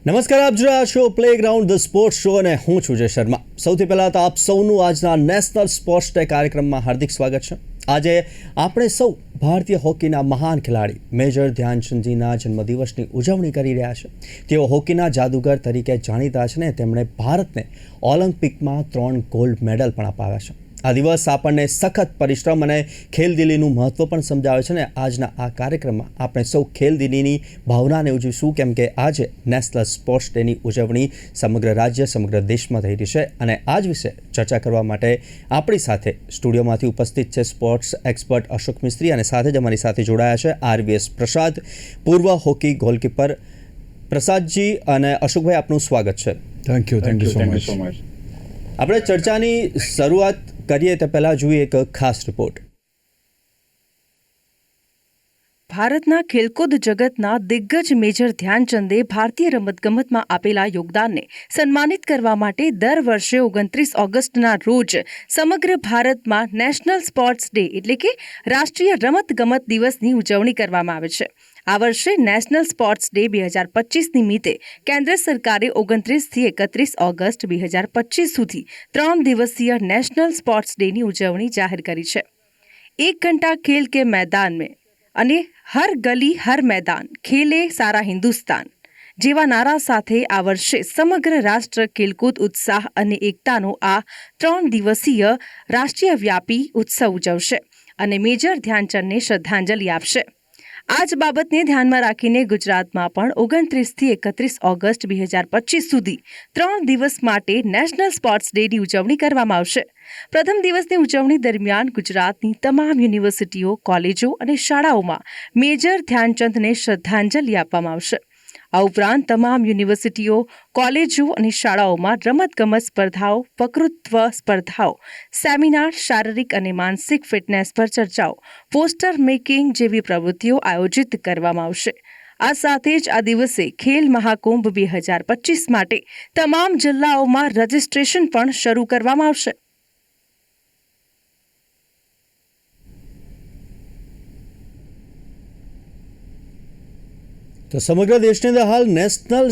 નમસ્કાર, આપ જોઈ રહ્યા છો પ્લેગ્રાઉન્ડ ધ સ્પોર્ટ્સ શો અને હું છું જય શર્મા. સૌથી પહેલાં તો આપ સૌનું આજના નેશનલ સ્પોર્ટ્સ ડે કાર્યક્રમમાં હાર્દિક સ્વાગત છે. આજે આપણે સૌ ભારતીય હોકીના મહાન ખેલાડી મેજર ધ્યાનચંદજીના જન્મદિવસની ઉજવણી કરી રહ્યા છે. તેઓ હોકીના જાદુગર તરીકે જાણીતા છે ને તેમણે ભારતને ઓલિમ્પિકમાં 3 ગોલ્ડ મેડલ પણ અપાવ્યા છે. આ દિવસ આપણને સખત પરિશ્રમ અને ખેલદિલીનું મહત્ત્વ પણ સમજાવે છે ને આજના આ કાર્યક્રમમાં આપણે સૌ ખેલદિલીની ભાવનાને ઉજવીશું, કેમ કે આજે નેશનલ સ્પોર્ટ્સ ડેની ઉજવણી સમગ્ર રાજ્ય સમગ્ર દેશમાં થઈ રહી છે. અને આ જ વિશે ચર્ચા કરવા માટે આપણી સાથે સ્ટુડિયોમાંથી ઉપસ્થિત છે સ્પોર્ટ્સ એક્સપર્ટ અશોક મિસ્ત્રી અને સાથે જ અમારી સાથે જોડાયા છે RVS પ્રસાદ, પૂર્વ હોકી ગોલકીપર. પ્રસાદજી અને અશોકભાઈ, આપનું સ્વાગત છે. Thank you so much. આપણે ચર્ચાની શરૂઆત કરીએ તે પહેલાં જોઈએ એક ખાસ રિપોર્ટ. ભારતના ખેલકૂદ જગતના દિગ્ગજ મેજર ધ્યાનચંદે ભારતીય રમતગમતમાં આપેલા યોગદાનને સન્માનિત કરવા માટે દર વર્ષે 29 ઓગસ્ટના રોજ સમગ્ર ભારતમાં નેશનલ સ્પોર્ટ્સ ડે એટલે કે રાષ્ટ્રીય રમતગમત દિવસની ઉજવણી કરવામાં આવે છે. આ વર્ષે નેશનલ સ્પોર્ટ્સ ડે 2025 નિમિત્તે કેન્દ્ર સરકારે 29થી 31 ઓગસ્ટ 2025 સુધી 3 દિવસીય નેશનલ સ્પોર્ટ્સ ડેની ઉજવણી જાહેર કરી છે. 1 ઘંટા ખેલ કે મેદાન में અને હર ગલી હર મેદાન ખેલે સારા હિન્દુસ્તાન જેવા નારા સાથે આ વર્ષે સમગ્ર રાષ્ટ્ર ખેલકૂદ ઉત્સાહ અને એકતાનો આ 3 દિવસીય રાષ્ટ્રીય વ્યાપી ઉત્સવ ઉજવશે અને મેજર ધ્યાનચંદને શ્રદ્ધાંજલિ આપશે. આ જ બાબતને ધ્યાનમાં રાખીને ગુજરાતમાં પણ 29થી 31 ઓગસ્ટ 2025 સુધી 3 દિવસ માટે નેશનલ સ્પોર્ટ્સ ડેની ઉજવણી કરવામાં આવશે. પ્રથમ દિવસની ઉજવણી દરમિયાન ગુજરાતની તમામ યુનિવર્સિટીઓ, કોલેજો અને શાળાઓમાં મેજર ધ્યાનચંદને શ્રદ્ધાંજલિ આપવામાં આવશે. આ ઉપરાંત તમામ યુનિવર્સિટીઓ, કોલેજો અને શાળાઓમાં રમતગમત સ્પર્ધાઓ, વક્તૃત્વ સ્પર્ધાઓ, સેમિનાર, શારીરિક અને માનસિક ફિટનેસ પર ચર્ચાઓ, પોસ્ટર મેકિંગ જેવી પ્રવૃત્તિઓ આયોજિત કરવામાં આવશે. આ સાથે જ આ દિવસે ખેલ મહાકુંભ 2025 માટે તમામ જિલ્લાઓમાં રજીસ્ટ્રેશન પણ શરૂ કરવામાં આવશે. તો સમગ્ર દેશની અંદર હાલ નેશનલ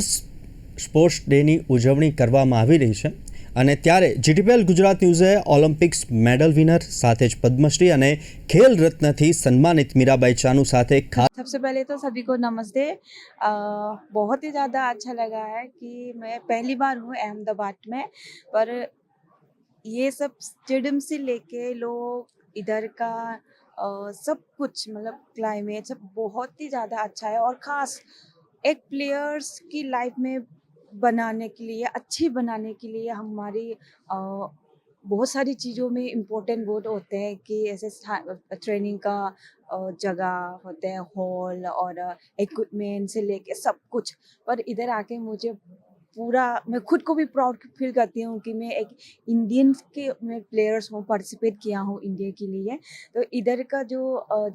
સ્પોર્ટ્સ ડેની ઉજવણી કરવામાં આવી રહી છે અને ત્યારે GTPL ગુજરાત ન્યૂઝે ઓલિમ્પિક્સ મેડલ વિનર સાથે જ પદ્મશ્રી અને ખેલ રત્નથી સન્માનિત મીराबाई चानू સાથે खास. सबसे पहले तो सभी को नमस्ते. बहुत ही ज़्यादा अच्छा लगा है कि मैं पहली बार हूँ अहमदाबाद में, पर ये सब स्टेडियम से लेके लोग इधर का सब कुछ मतलब क्लाइमेट सब बहुत ही ज़्यादा अच्छा है. और ख़ास एक प्लेयर्स की लाइफ में बनाने के लिए, अच्छी बनाने के लिए हमारी बहुत सारी चीज़ों में इम्पोर्टेंट वो होते हैं कि ऐसे ट्रेनिंग का जगह होते हैं, हॉल और इक्विपमेंट से लेके सब कुछ. पर इधर आके मुझे पूरा, मैं खुद को भी प्राउड फील करती हूँ कि मैं एक इंडियन के मैं प्लेयर्स हूँ, पार्टिसिपेट किया हूँ इंडिया के लिए. तो इधर का जो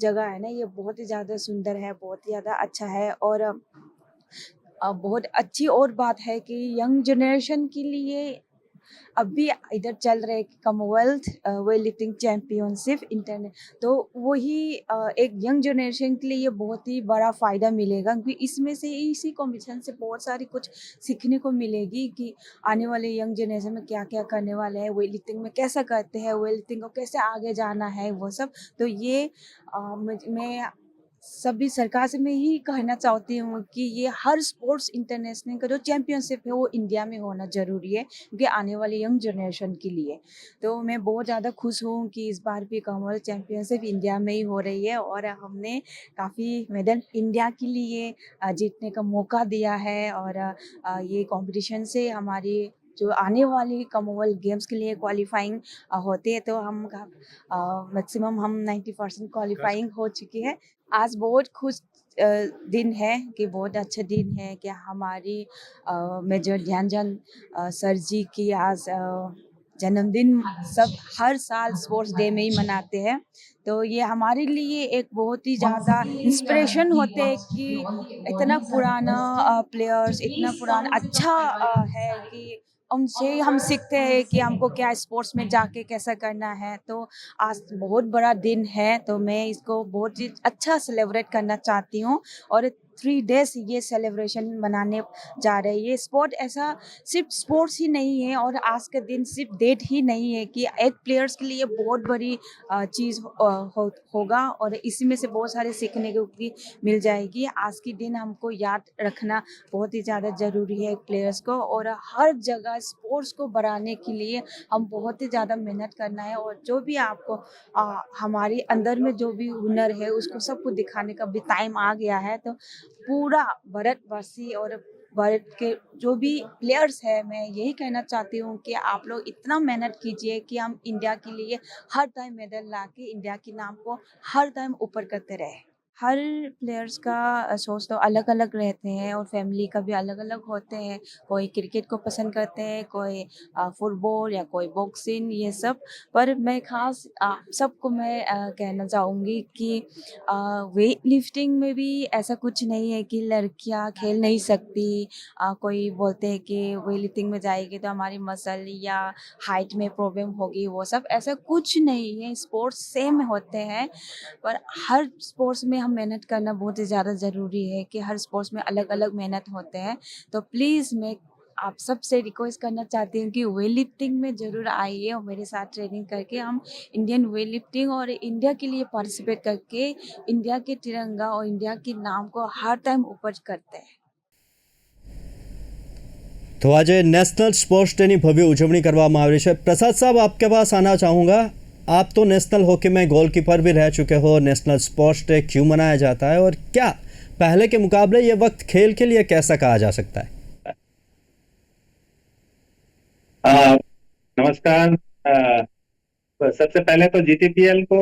जगह है ना, ये बहुत ही ज़्यादा सुंदर है, बहुत ही ज़्यादा अच्छा है. और बहुत अच्छी और बात है कि यंग जनरेशन के लिए अभी इधर चल रहे Commonwealth weight lifting championship internet, तो वही एक यंग जनरेशन के लिए ये बहुत ही बड़ा फ़ायदा मिलेगा, क्योंकि इसमें से इसी कॉम्पिटिशन से बहुत सारी कुछ सीखने को मिलेगी कि आने वाले यंग जनरेशन में क्या क्या करने वाले हैं, वेट लिफ्टिंग में कैसा करते हैं, वेट लिफ्टिंग को कैसे आगे जाना है, वो सब. तो ये मैं सभी सरकार से मैं ही कहना चाहती हूँ कि ये हर स्पोर्ट्स इंटरनेशनल का जो चैम्पियनशिप है वो इंडिया में होना ज़रूरी है, क्योंकि आने वाले यंग जनरेशन के लिए. तो मैं बहुत ज़्यादा खुश हूँ कि इस बार भी कॉमनवेल्थ चैम्पियनशिप इंडिया में ही हो रही है और हमने काफ़ी मेडल इंडिया के लिए जीतने का मौका दिया है. और ये कंपटीशन से हमारी जो आने वाली कॉमनवेल्थ गेम्स के लिए क्वालिफाइंग होते हैं, तो हम मैक्सिमम हम 90% क्वालिफाइंग हो चुकी है. आज बहुत खुश दिन है कि बहुत अच्छा दिन है कि हमारी मेजर ध्यानचंद सर जी की आज जन्मदिन सब हर साल स्पोर्ट्स डे में ही मनाते हैं. तो ये हमारे लिए एक बहुत ही ज़्यादा इंस्पिरेशन होते हैं कि इतना पुराना प्लेयर्स, इतना पुराना अच्छा है कि उनसे हम सीखते हैं कि हमको क्या स्पोर्ट्स में जाके कैसा करना है. तो आज बहुत बड़ा दिन है, तो मैं इसको बहुत ही अच्छा सेलिब्रेट करना चाहती हूँ. और 3 days ये सेलिब्रेशन मनाने जा रहे हैं। ये स्पोर्ट ऐसा सिर्फ स्पोर्ट्स ही नहीं है और आज के दिन सिर्फ डेट ही नहीं है कि एक प्लेयर्स के लिए बहुत बड़ी चीज़ होगा और इसी में से बहुत सारे सीखने को भी मिल जाएगी। आज के दिन हमको याद रखना बहुत ही ज़्यादा ज़रूरी है प्लेयर्स को, और हर जगह स्पोर्ट्स को बढ़ाने के लिए हम बहुत ही ज़्यादा मेहनत करना है, और जो भी आपको हमारे अंदर में जो भी हुनर है उसको सबको दिखाने का भी टाइम आ गया है। तो पूरा भारतवासी और भारत के जो भी प्लेयर्स है, मैं यही कहना चाहती हूँ कि आप लोग इतना मेहनत कीजिए कि हम इंडिया के लिए हर टाइम मेडल ला के इंडिया के नाम को हर टाइम ऊपर करते रहे। हर प्लेयर्स का सोच तो अलग अलग रहते हैं और फैमिली का भी अलग अलग होते हैं। कोई क्रिकेट को पसंद करते हैं, कोई फुटबॉल या कोई बॉक्सिंग, ये सब। पर मैं खास सबको मैं कहना चाहूँगी कि वेट लिफ्टिंग में भी ऐसा कुछ नहीं है कि लड़कियां खेल नहीं सकती। कोई बोलते हैं कि वेट लिफ्टिंग में जाएगी तो हमारी मसल या हाइट में प्रॉब्लम होगी, वो सब ऐसा कुछ नहीं है। स्पोर्ट्स सेम होते हैं, पर हर स्पोर्ट्स में हम मेहनत करना बहुत ही ज़्यादा ज़रूरी है कि हर स्पोर्ट्स में अलग अलग मेहनत होते हैं। तो प्लीज़ मैं आप सबसे रिक्वेस्ट करना चाहती हूँ कि वेट लिफ्टिंग में ज़रूर आइए और मेरे साथ ट्रेनिंग करके हम इंडियन वेट लिफ्टिंग और इंडिया के लिए पार्टिसिपेट करके इंडिया के तिरंगा और इंडिया के नाम को हर टाइम ऊपर करते हैं। તો આજે નેશનલ સ્પોર્ટ્સ ડેની ભવ્ય ઉજવણી કરવામાં આવી છે। પ્રસાદ સાહેબ, आपके पास आना चाहूँगा। आप तो नेशनल हॉकी में गोलकीपर भी रह चुके हो। नेशनल स्पोर्ट्स डे क्यों मनाया जाता है और क्या पहले के मुकाबले ये वक्त खेल के लिए कैसा कहा जा सकता है? नमस्कार। सबसे पहले तो जीटीपीएल को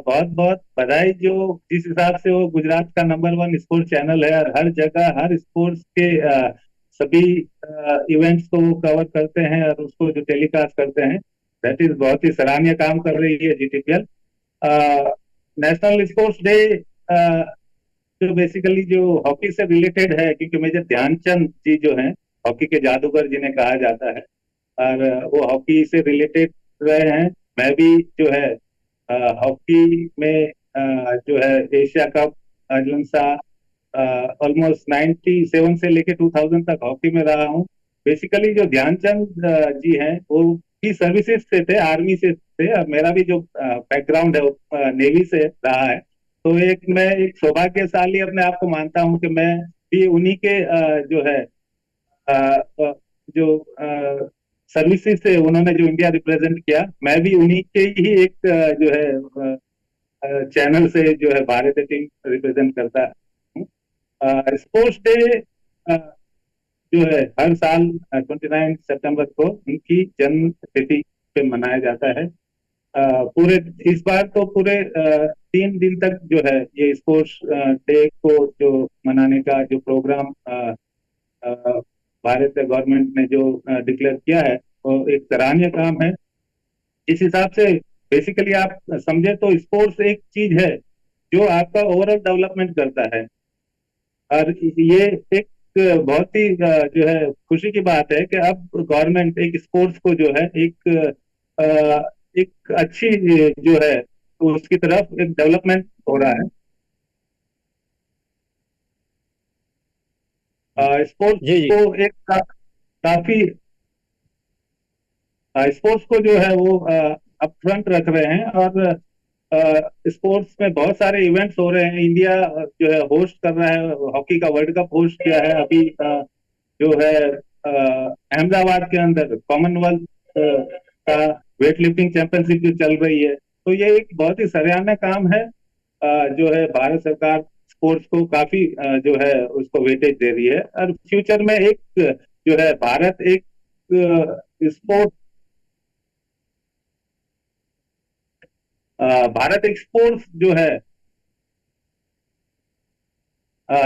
बहुत बहुत बधाई, जो जिस हिसाब से वो गुजरात का नंबर 1 स्पोर्ट्स चैनल है और हर जगह हर स्पोर्ट्स के सभी इवेंट्स को वो कवर करते हैं और उसको जो टेलीकास्ट करते हैं, दैट इज बहुत ही सराहनीय काम कर रही है जीटीपीएल। नेशनल स्पोर्ट्स डे जो बेसिकली जो हॉकी से रिलेटेड है, क्योंकि मेजर ध्यानचंद जी जो हैं, हॉकी के जादूगर जिन्हें कहा जाता है, और वो हॉकी से रिलेटेड रहे हैं। मैं भी जो है हॉकी में जो है एशिया कप, अजलनसा, ऑलमोस्ट 97 से लेके 2000 तक हॉकी में रहा हूँ। बेसिकली जो ध्यानचंद जी हैं वो भी सर्विसेज से थे, आर्मी से थे, और मेरा भी जो बैकग्राउंड है वो नेवी से रहा है। तो मैं एक सौभाग्यशाली अपने आप को मानता हूँ कि मैं भी उन्हीं के जो है जो सर्विसेज से उन्होंने जो इंडिया रिप्रेजेंट किया, मैं भी उन्हीं के ही एक जो है चैनल से जो है भारतीय टीम रिप्रेजेंट करता हूँ। स्पोर्ट्स डे जो है हर साल 29 सितंबर को उनकी जन्म तिथि पे मनाया जाता है। पूरे इस बार तो पूरे 3 दिन तक जो है ये स्पोर्ट्स डे को जो मनाने का जो प्रोग्राम भारतीय गवर्नमेंट ने जो डिक्लेयर किया है वो एक सराहनीय काम है। इस हिसाब से बेसिकली आप समझे तो स्पोर्ट्स एक चीज है जो आपका ओवरऑल डेवलपमेंट करता है, और ये एक बहुत ही जो है खुशी की बात है कि अब गवर्नमेंट एक स्पोर्ट्स को जो है एक अच्छी जो है उसकी तरफ एक डेवलपमेंट हो रहा है। स्पोर्ट्स जी। को एक काफी स्पोर्ट्स को जो है वो अप फ्रंट रख रहे हैं, और स्पोर्ट्स में बहुत सारे इवेंट्स हो रहे हैं। इंडिया जो है होस्ट कर रहा है, हॉकी का वर्ल्ड कप होस्ट किया है अभी जो है अहमदाबाद के अंदर कॉमनवेल्थ का वेट लिफ्टिंग चैंपियनशिप जो चल रही है। तो ये एक बहुत ही सराहनीय काम है। जो है भारत सरकार स्पोर्ट्स को काफी जो है उसको वेटेज दे रही है, और फ्यूचर में एक जो है भारत एक स्पोर्ट्स जो है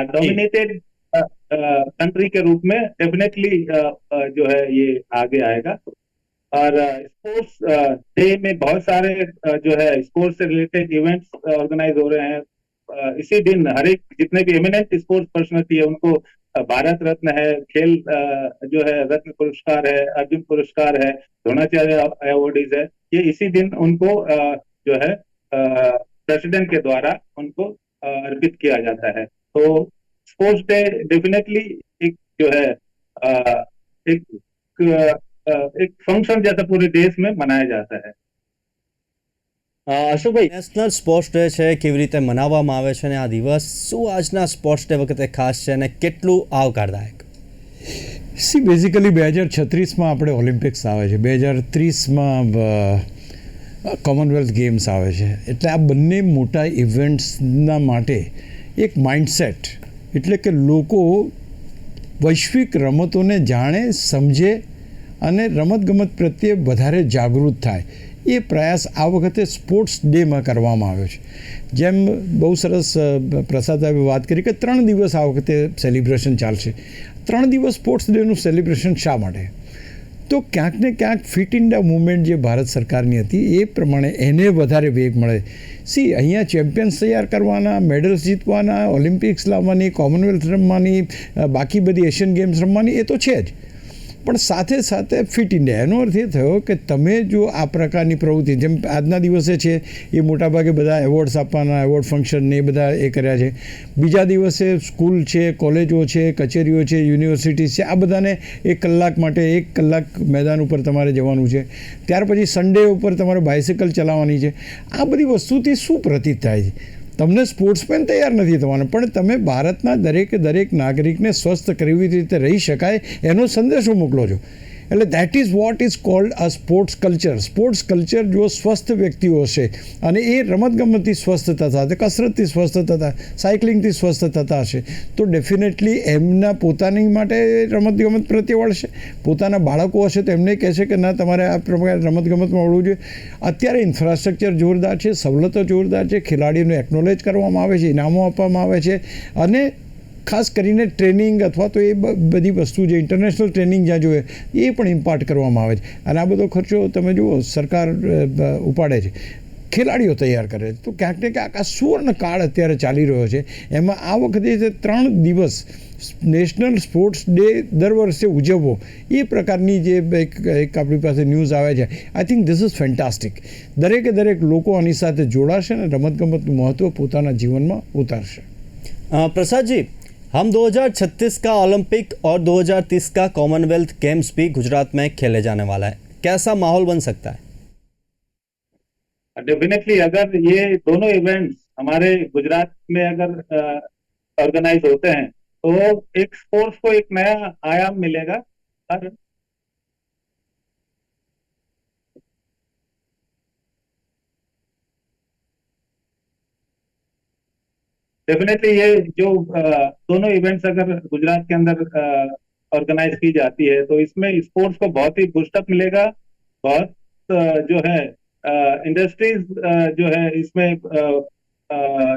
डोमिनेटेड कंट्री के रूप में डेफिनेटली जो है ये आगे आएगा। और स्पोर्ट्स डे में बहुत सारे जो है स्पोर्ट्स से रिलेटेड इवेंट्स ऑर्गेनाइज हो रहे हैं। इसी दिन हर एक जितने भी एमिनेंट स्पोर्ट्स पर्सनालिटी है उनको भारत रत्न है, खेल जो है रत्न पुरस्कार है, अर्जुन पुरस्कार है, द्रोणाचार्य अवार्डीज है, ये इसी दिन उनको जो है प्रेसिडेंट के द्वारा उनको अर्पित किया जाता है। तो स्पोर्ट्स डे डेफिनेटली एक जो है एक एक फंक्शन जैसा पूरे देश में मनाया जाता है। અશોકભાઈ, નેશનલ સ્પોર્ટ્સ ડે છે, કેવી રીતે મનાવવામાં આવે છે અને આ દિવસ શું આજના સ્પોર્ટ્સ ડે વખતે ખાસ છે અને કેટલું આવકારદાયક? સી બેઝિકલી 2036માં આપણે ઓલિમ્પિક્સ આવે છે, 2030માં કોમનવેલ્થ ગેમ્સ આવે છે, એટલે આ બંને મોટા ઇવેન્ટ્સના માટે એક માઇન્ડસેટ, એટલે કે લોકો વૈશ્વિક રમતોને જાણે, સમજે અને રમતગમત પ્રત્યે વધારે જાગૃત થાય, એ પ્રયાસ આ વખતે સ્પોર્ટ્સ ડેમાં કરવામાં આવ્યો છે. જેમ બહુ સરસ પ્રસાદ સાહેબે વાત કરી કે 3 દિવસ આ વખતે સેલિબ્રેશન ચાલશે. 3 દિવસ સ્પોર્ટ્સ ડેનું સેલિબ્રેશન શા માટે? તો ક્યાંક ને ક્યાંક ફિટ ઇન્ડિયા મૂવમેન્ટ જે ભારત સરકારની હતી એ પ્રમાણે એને વધારે વેગ મળે. સી, અહીંયા ચેમ્પિયન્સ તૈયાર કરવાના, મેડલ્સ જીતવાના, ઓલિમ્પિક્સ લાવવાની, કોમનવેલ્થ રમવાની, બાકી બધી એશિયન ગેમ્સ રમવાની, એ તો છે જ, પણ સાથે સાથે ફિટ ઇન્ડિયા. એનો અર્થ એ થયો કે તમે જો આ પ્રકારની પ્રવૃત્તિ, જેમ આજના દિવસે છે એ મોટાભાગે બધા એવોર્ડ્સ આપવાના, એવોર્ડ ફંક્શન ને એ બધા એ કર્યા છે. બીજા દિવસે સ્કૂલ છે, કોલેજો છે, કચેરીઓ છે, યુનિવર્સિટી છે, આ બધાને 1 કલાક માટે 1 કલાક મેદાન ઉપર તમારે જવાનું છે. ત્યાર પછી સન્ડે ઉપર તમારે બાઇસિકલ ચલાવવાની છે. આ બધી વસ્તુથી શું પ્રતીત થાય છે? તમને સ્પોર્ટ્સમેન તૈયાર નથી થવાના, પણ તમે ભારતના દરેક નાગરિકને સ્વસ્થ કેવી રીતે રહી શકાય એનો સંદેશો મોકલો છો. એટલે that is what is called a sports culture. Sports culture જો સ્વસ્થ વ્યક્તિઓ હશે અને એ રમતગમતથી સ્વસ્થ થતા હશે, કસરતથી સ્વસ્થ થતા, સાયકલિંગથી સ્વસ્થ થતા હશે, તો ડેફિનેટલી એમના પોતાની માટે રમતગમત પ્રત્યે વળશે. પોતાના બાળકો હશે તો એમને કહેશે કે ના, તમારે આ પ્રમાણે રમતગમતમાં વળવું જોઈએ. અત્યારે ઇન્ફ્રાસ્ટ્રક્ચર જોરદાર છે, સવલતો જોરદાર છે, ખેલાડીઓને એકનોલેજ કરવામાં આવે છે, ઇનામો આપવામાં આવે છે, અને ખાસ કરીને ટ્રેનિંગ અથવા તો એ બધી વસ્તુ જે ઇન્ટરનેશનલ ટ્રેનિંગ જ્યાં જોઈએ એ પણ ઇમ્પાર્ટ કરવામાં આવે છે. અને આ બધો ખર્ચો તમે જુઓ સરકાર ઉપાડે છે, ખેલાડીઓ તૈયાર કરે છે. તો ક્યાંક ને ક્યાંક આ સુવર્ણ કાળ અત્યારે ચાલી રહ્યો છે. એમાં આ વખતે 3 દિવસ નેશનલ સ્પોર્ટ્સ ડે દર વર્ષે ઉજવવો, એ પ્રકારની જે એક આપણી પાસે ન્યૂઝ આવે છે, I think this is fantastic. દરેક લોકો આની સાથે જોડાશે અને રમતગમતનું મહત્ત્વ પોતાના જીવનમાં ઉતારશે. प्रसाद जी, हम 2036 का ओलंपिक और 2030 का कॉमनवेल्थ गेम्स भी गुजरात में खेले जाने वाला है, कैसा माहौल बन सकता है? डेफिनेटली अगर ये दोनों इवेंट्स हमारे गुजरात में अगर ऑर्गेनाइज होते हैं तो एक स्पोर्ट्स को एक नया आयाम मिलेगा. और डेफिनेटली ये जो दोनों इवेंट्स अगर गुजरात के अंदर ऑर्गेनाइज की जाती है तो इसमें स्पोर्ट्स को बहुत ही बूस्टअप मिलेगा. बहुत जो है इंडस्ट्रीज जो है इसमें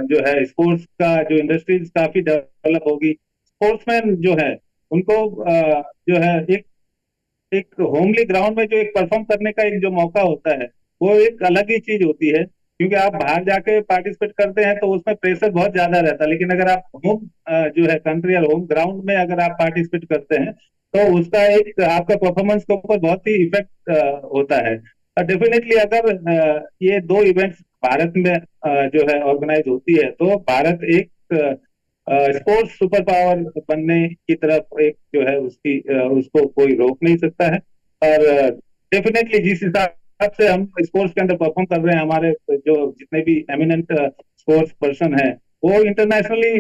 जो है स्पोर्ट्स का जो इंडस्ट्रीज काफी डेवलप होगी. स्पोर्ट्समैन जो है उनको जो है एक होमली ग्राउंड में जो एक परफॉर्म करने का एक जो मौका होता है वो एक अलग ही चीज होती है, क्योंकि आप बाहर जाके पार्टिसिपेट करते हैं तो उसमें प्रेशर बहुत ज्यादा रहता है. लेकिन अगर आप होम जो है कंट्री और होम ग्राउंड में अगर आप पार्टिसिपेट करते हैं तो उसका एक आपका परफॉर्मेंस के ऊपर बहुत ही इफेक्ट होता है. डेफिनेटली अगर ये 2 इवेंट्स भारत में जो है ऑर्गेनाइज होती है तो भारत एक स्पोर्ट्स सुपर पावर बनने की तरफ एक जो है उसको कोई रोक नहीं सकता है. और डेफिनेटली जिस हिसाब से हम स्पोर्ट्स के अंदर परफॉर्म कर रहे हैं, हमारे जो जितने भी एमिनेंट स्पोर्ट्स पर्सन हैं वो इंटरनेशनली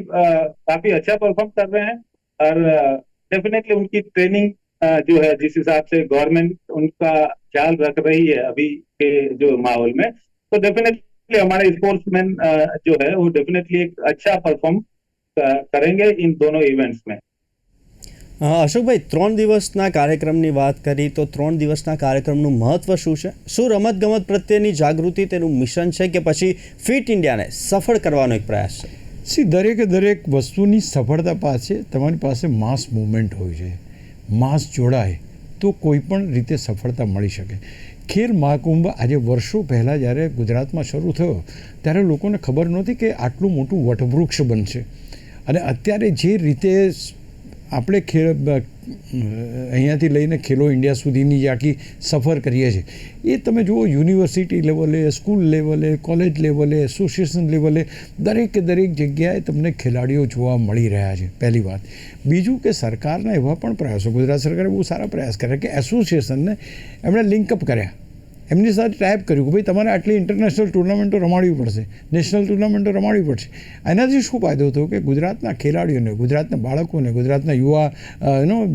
काफी अच्छा परफॉर्म कर रहे हैं. और डेफिनेटली उनकी ट्रेनिंग जो है जिस हिसाब से गवर्नमेंट उनका ख्याल रख रही है अभी के जो माहौल में, तो डेफिनेटली हमारे स्पोर्ट्समैन जो है वो डेफिनेटली एक अच्छा परफॉर्म करेंगे इन दोनों इवेंट्स में. અશોકભાઈ, 3 દિવસના કાર્યક્રમની વાત કરી તો 3 દિવસના કાર્યક્રમનું મહત્વ શું છે? શું રમતગમત પ્રત્યેની જાગૃતિ તેનું મિશન છે કે પછી ફિટ ઇન્ડિયાને સફળ કરવાનો એક પ્રયાસ છે? સી, દરેક વસ્તુની સફળતા પાસે તમારી પાસે માસ મૂવમેન્ટ હોય છે. માસ જોડાય તો કોઈ પણ રીતે સફળતા મળી શકે. ખેલ મહાકુંભ આજે વર્ષો પહેલાં જ્યારે ગુજરાતમાં શરૂ થયો ત્યારે લોકોને ખબર નહોતી કે આટલું મોટું વટવૃક્ષ બનશે. અને અત્યારે જે રીતે આપણે અહીંયાથી લઈને ખેલો ઇન્ડિયા સુધીની જે આખી સફર કરીએ છીએ એ તમે જુઓ યુનિવર્સિટી લેવલે, સ્કૂલ લેવલે, કોલેજ લેવલે, એસોસિએશન લેવલે દરેકે દરેક જગ્યાએ તમને ખેલાડીઓ જોવા મળી રહ્યા છે. પહેલી વાત. બીજું કે સરકારના એવા પણ પ્રયાસો, ગુજરાત સરકારે બહુ સારા પ્રયાસ કર્યા કે એસોસિએશનને એમણે લિંકઅપ કર્યા, એમની સાથે ટાઈપ કર્યું કે ભાઈ તમારે આટલી ઇન્ટરનેશનલ ટુર્નામેન્ટો રમાડવી પડશે, નેશનલ ટુર્નામેન્ટો રમાડવી પડશે. એનાથી શું ફાયદો હતો કે ગુજરાતના ખેલાડીઓને, ગુજરાતના બાળકોને, ગુજરાતના યુવા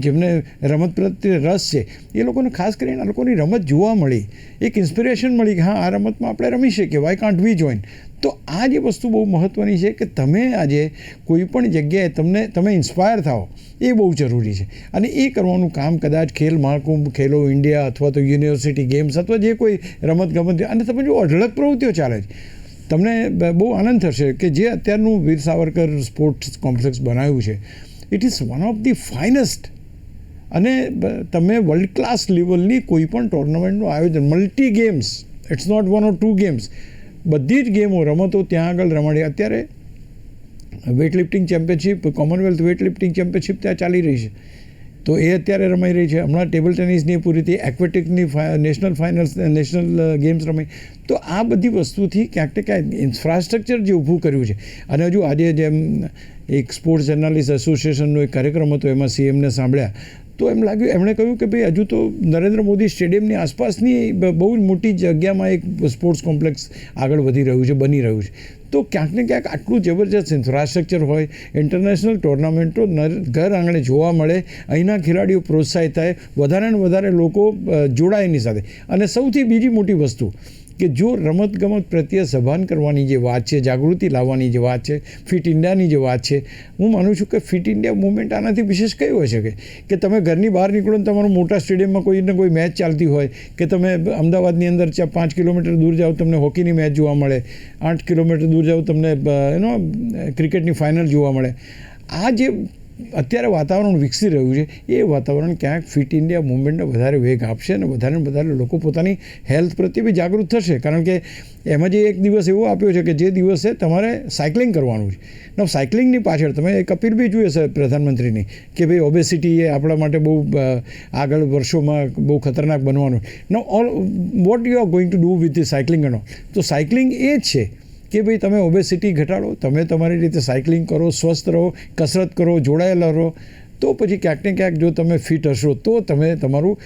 જેમને રમત પ્રત્યે રસ છે એ લોકોને ખાસ કરીને આ લોકોની રમત જોવા મળી, એક ઇન્સ્પિરેશન મળી કે હા આ રમતમાં આપણે રમી શકીએ, વાય કાન્ટ વી જોઈન. તો આ જે વસ્તુ બહુ મહત્ત્વની છે કે તમે આજે કોઈ પણ જગ્યાએ તમે ઇન્સ્પાયર થાઓ એ બહુ જરૂરી છે. અને એ કરવાનું કામ કદાચ ખેલ મહાકુંભ, ખેલો ઇન્ડિયા અથવા તો યુનિવર્સિટી ગેમ્સ અથવા જે કોઈ રમતગમત, અને તમે જો અઢળક પ્રવૃત્તિઓ ચાલે છે. તમને બહુ આનંદ થશે કે જે અત્યારનું વીર સાવરકર સ્પોર્ટ્સ કોમ્પ્લેક્સ બનાવ્યું છે, it is one of the finest. અને તમે વર્લ્ડ ક્લાસ લેવલની કોઈ પણ ટુર્નામેન્ટનું આયોજન, multi games, it's not 1 or 2 games, બધી જ ગેમો રમતો ત્યાં આગળ રમાડી. અત્યારે weightlifting championship, Commonwealth weightlifting championship ત્યાં ચાલી રહી છે, તો એ અત્યારે રમાઈ રહી છે. હમણાં ટેબલ ટેનિસની પૂરી થઈ, એક્વેટિકની નેશનલ ફાઇનલ્સ, નેશનલ ગેમ્સ રમાઈ. તો આ બધી વસ્તુથી ક્યાંક ને ક્યાંક ઇન્ફ્રાસ્ટ્રક્ચર જે ઊભું કર્યું છે. અને હજુ આજે જેમ એક સ્પોર્ટ્સ જર્નાલિસ્ટ એસોસિએશનનો એક કાર્યક્રમ હતો, એમાં સીએમને સાંભળ્યા તો એમ લાગ્યું, એમણે કહ્યું કે ભાઈ હજુ તો નરેન્દ્ર મોદી સ્ટેડિયમની આસપાસની બહુ જ મોટી જગ્યામાં એક સ્પોર્ટ્સ કોમ્પ્લેક્સ આગળ વધી રહ્યું છે, બની રહ્યું છે. તો ક્યાંક ને ક્યાંક આટલું જબરજસ્ત ઇન્ફ્રાસ્ટ્રક્ચર હોય, ઇન્ટરનેશનલ ટુર્નામેન્ટો ઘર આંગણે જોવા મળે, અહીંના ખેલાડીઓ પ્રોત્સાહિત થાય, વધારે ને વધારે લોકો જોડાય એની સાથે. અને સૌથી બીજી મોટી વસ્તુ કે જો રમતગમત પ્રત્યે સભાન કરવાની જે વાત છે, જાગૃતિ લાવવાની જે વાત છે, ફિટ ઇન્ડિયાની જે વાત છે, હું માનું છું કે ફિટ ઇન્ડિયા મુવમેન્ટ આનાથી વિશેષ કઈ હોઈ શકે કે તમે ઘરની બહાર નીકળો ને તમારું મોટા સ્ટેડિયમમાં કોઈને કોઈ મેચ ચાલતી હોય, કે તમે અમદાવાદની અંદર 5 કિલોમીટર દૂર જાઓ તમને હોકીની મેચ જોવા મળે, 8 કિલોમીટર દૂર જાઓ તમને ક્રિકેટની ફાઇનલ જોવા મળે. આ જે અત્યારે વાતાવરણ વિકસી રહ્યું છે એ વાતાવરણ ક્યાંક ફિટ ઇન્ડિયા મુવમેન્ટને વધારે વેગ આપશે અને વધારે ને વધારે લોકો પોતાની હેલ્થ પ્રત્યે બી જાગૃત થશે. કારણ કે એમાં જે એક દિવસ એવો આપ્યો છે કે જે દિવસે તમારે સાયકલિંગ કરવાનું છે. ને સાયકલિંગની પાછળ તમે એક અપીલ બી જોઈએ છે પ્રધાનમંત્રીની કે ભાઈ ઓબેસિટી એ આપણા માટે બહુ આગળ વર્ષોમાં બહુ ખતરનાક બનવાનું. No all what you are going to do with the cycling એનો, તો સાયકલિંગ એ જ છે કે ભાઈ તમે ઓબેસિટી ઘટાડો, તમે તમારી રીતે સાયકલિંગ કરો, સ્વસ્થ રહો, કસરત કરો, જોડાયેલા રહો, તો પછી ક્યાંક ને ક્યાંક જો તમે ફિટ હશો તો તમે તમારું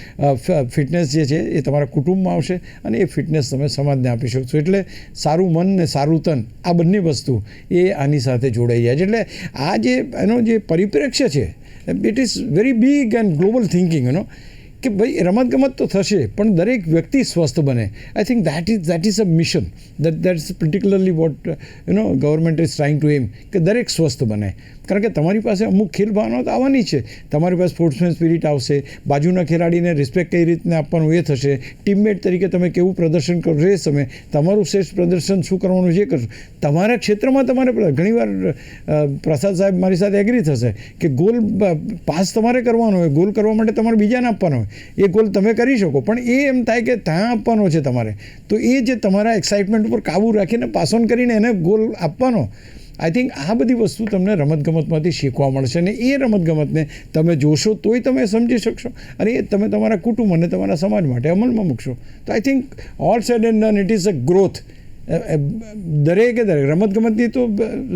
ફિટનેસ જે છે એ તમારા કુટુંબમાં આવશે અને એ ફિટનેસ તમે સમાજને આપી શકશો. એટલે સારું મન ને સારું તન, આ બંને વસ્તુ એ આની સાથે જોડાઈ જાય છે. એટલે આ જે એનો જે પરિપ્રેક્ષ્ય છે, it is very big and global thinking, કે ભાઈ રમતગમત તો થશે પણ દરેક વ્યક્તિ સ્વસ્થ બને. I think that is a mission, that's particularly what government is trying to aim, કે દરેક સ્વસ્થ બને. કારણ કે તમારી પાસે અમુક ખેલ ભાવના તો આવવાની છે, તમારી પાસે સ્પોર્ટ્સમેન સ્પિરિટ આવશે, બાજુના ખેલાડીને રિસ્પેક્ટ કઈ રીતને આપવાનું એ થશે, ટીમમેટ તરીકે તમે કેવું પ્રદર્શન કરો એ સમયે તમારું શ્રેષ્ઠ પ્રદર્શન શું કરવાનું છે એ કરશો. તમારા ક્ષેત્રમાં તમારે ઘણીવાર પ્રસાદ સાહેબ મારી સાથે એગ્રી થશે કે ગોલ પાસ તમારે કરવાનો હોય, ગોલ કરવા માટે તમારે બીજાને આપવાનો હોય, એ ગોલ તમે કરી શકો પણ એ એમ થાય કે ત્યાં આપવાનો છે તમારે, તો એ જે તમારા એક્સાઇટમેન્ટ ઉપર કાબૂ રાખીને પાસ ઓન કરીને એને ગોલ આપવાનો. આઈ થિંક આ બધી વસ્તુ તમને રમતગમતમાંથી શીખવા મળશે અને એ રમતગમતને તમે જોશો તોય તમે સમજી શકશો અને એ તમે તમારા કુટુંબ અને તમારા સમાજ માટે અમલમાં મૂકશો. તો I think all sad and done it is a growth. દરેકે દરેક રમતગમતની તો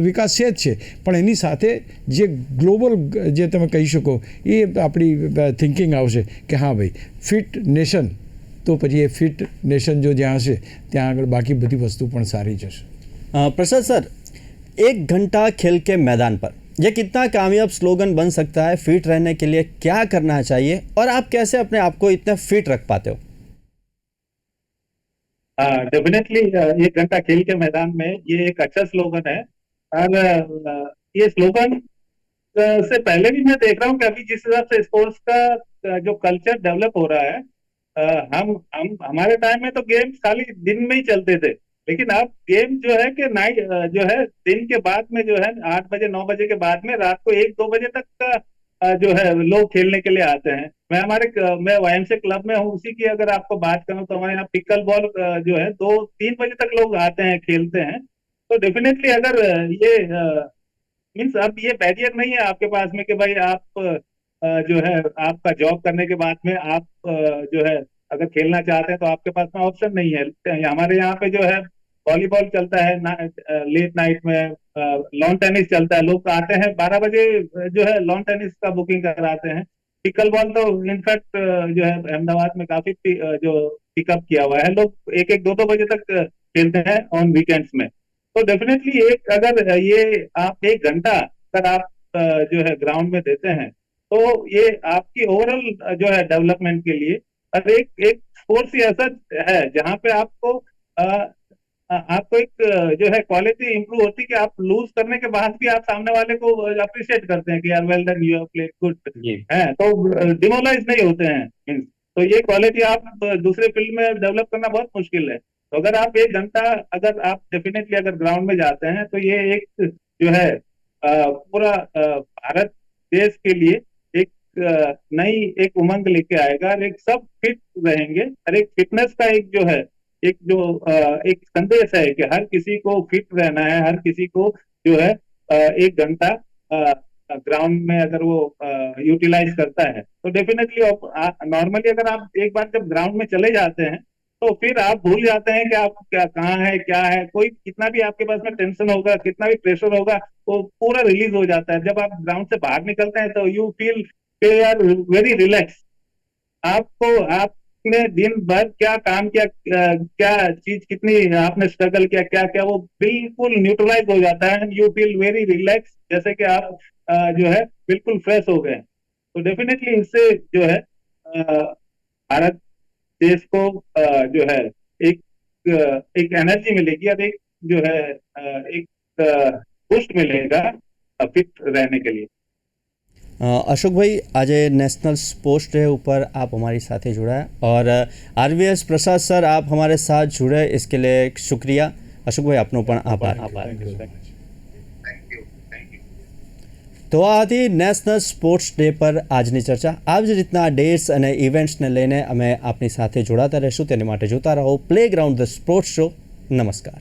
વિકાસ છે જ છે, પણ એની સાથે જે ગ્લોબલ જે તમે કહી શકો એ આપણી થિંકિંગ આવશે કે હા ભાઈ ફિટ નેશન, તો પછી એ ફિટ નેશન જો જ્યાં હશે ત્યાં આગળ બાકી બધી વસ્તુ પણ સારી જશે. प्रसाद सर, 1 घंटा खेल के मैदान पर यह कितना कामयाब स्लोगन बन सकता है? फिट रहने के लिए क्या करना चाहिए और आप कैसे अपने आप को इतना फिट रख पाते हो? डेफिनेटली 1 घंटा खेल के मैदान में ये एक अच्छा स्लोगन है. और ये स्लोगन से पहले भी मैं देख रहा हूँ कि अभी जिस हिसाब से स्पोर्ट्स का जो कल्चर डेवलप हो रहा है, हम हमारे टाइम में तो गेम्स खाली दिन में ही चलते थे, लेकिन अब गेम जो है कि नाइट जो है दिन के बाद में जो है 8 बजे 9 बजे के बाद में रात को 1-2 बजे तक का जो है लोग खेलने के लिए आते हैं. मैं वाईएमसीए क्लब में हूँ, उसी की अगर आपको बात करूँ तो हमारे यहाँ पिकल बॉल जो है 2-3 बजे तक लोग आते हैं, खेलते हैं. तो डेफिनेटली अगर ये मीन्स अब ये बैरियर नहीं है आपके पास में कि भाई आप जो है आपका जॉब करने के बाद में आप जो है अगर खेलना चाहते हैं तो आपके पास में ऑप्शन नहीं है। हमारे यहाँ पे जो है वॉलीबॉल चलता है लेट नाइट में, लॉन टेनिस चलता है, लोग आते हैं 12 बजे जो है लॉन टेनिस का बुकिंग कराते हैं। पिकल बॉल तो इनफैक्ट जो है अहमदाबाद में काफी जो पिकअप किया हुआ है, लोग एक एक दो दो बजे तक खेलते हैं ऑन वीकेंड्स में। तो डेफिनेटली एक अगर ये आप 1 घंटा अगर आप जो है ग्राउंड में देते हैं तो ये आपकी ओवरऑल जो है डेवलपमेंट के लिए, और एक एक स्पोर्ट्स ही ऐसा है जहाँ पे आपको आपको एक जो है क्वालिटी इंप्रूव होती है कि आप लूज करने के बाद भी आप सामने वाले को अप्रिशिएट करते हैं कि यार well done, you have played good है, तो डिमोलाइज नहीं होते हैं मीन्स। तो ये क्वालिटी आप दूसरे फील्ड में डेवलप करना बहुत मुश्किल है। तो अगर आप 1 घंटा अगर आप डेफिनेटली अगर ग्राउंड में जाते हैं तो ये एक जो है पूरा भारत देश के लिए एक नई एक उमंग लेके आएगा, और एक सब फिट रहेंगे, और एक फिटनेस का एक जो है एक जो एक संदेश है कि हर किसी को फिट रहना है, हर किसी को जो है 1 घंटा ग्राउंड में अगर वो यूटिलाइज करता है तो डेफिनेटली नॉर्मली अगर आप एक बार जब ग्राउंड में चले जाते हैं तो फिर आप भूल जाते हैं कि आप क्या कहाँ है क्या है, कोई कितना भी आपके पास में टेंशन होगा, कितना भी प्रेशर होगा, वो पूरा रिलीज हो जाता है। जब आप ग्राउंड से बाहर निकलते हैं तो you feel are very relax. आपको आपने दिन भर क्या काम किया, क्या चीज कितनी आपने स्ट्रगल किया, क्या क्या, वो बिल्कुल न्यूट्रलाइज हो जाता है, यू फील वेरी रिलैक्स, जैसे कि आप जो है बिल्कुल फ्रेश हो गए। तो डेफिनेटली इससे जो है भारत देश को जो है एक एक एनर्जी मिलेगी, और एक जो है एक बूस्ट मिलेगा फिट रहने के लिए। અશોકભાઈ, આજે નેશનल स्पोर्ट्स डे ऊपर आप हमारी साथ जुड़ा और RVS प्रसाद सर आप हमारे साथ जुड़े, इसके लिए शुक्रिया। અશોકભાઈ, આપનો પણ આભાર। તો આ હતી નેશનલ સ્પોર્ટ્સ ડે પર આજની ચર્ચા। આવી જ રીતના ડેટ્સ અને ઇવેન્ટ્સને લઈને અમે આપની સાથે જોડાતા રહીશું। તેની માટે જોતા રહો પ્લેગ્રાઉન્ડ ધ સ્પોર્ટ્સ શો। નમસ્કાર।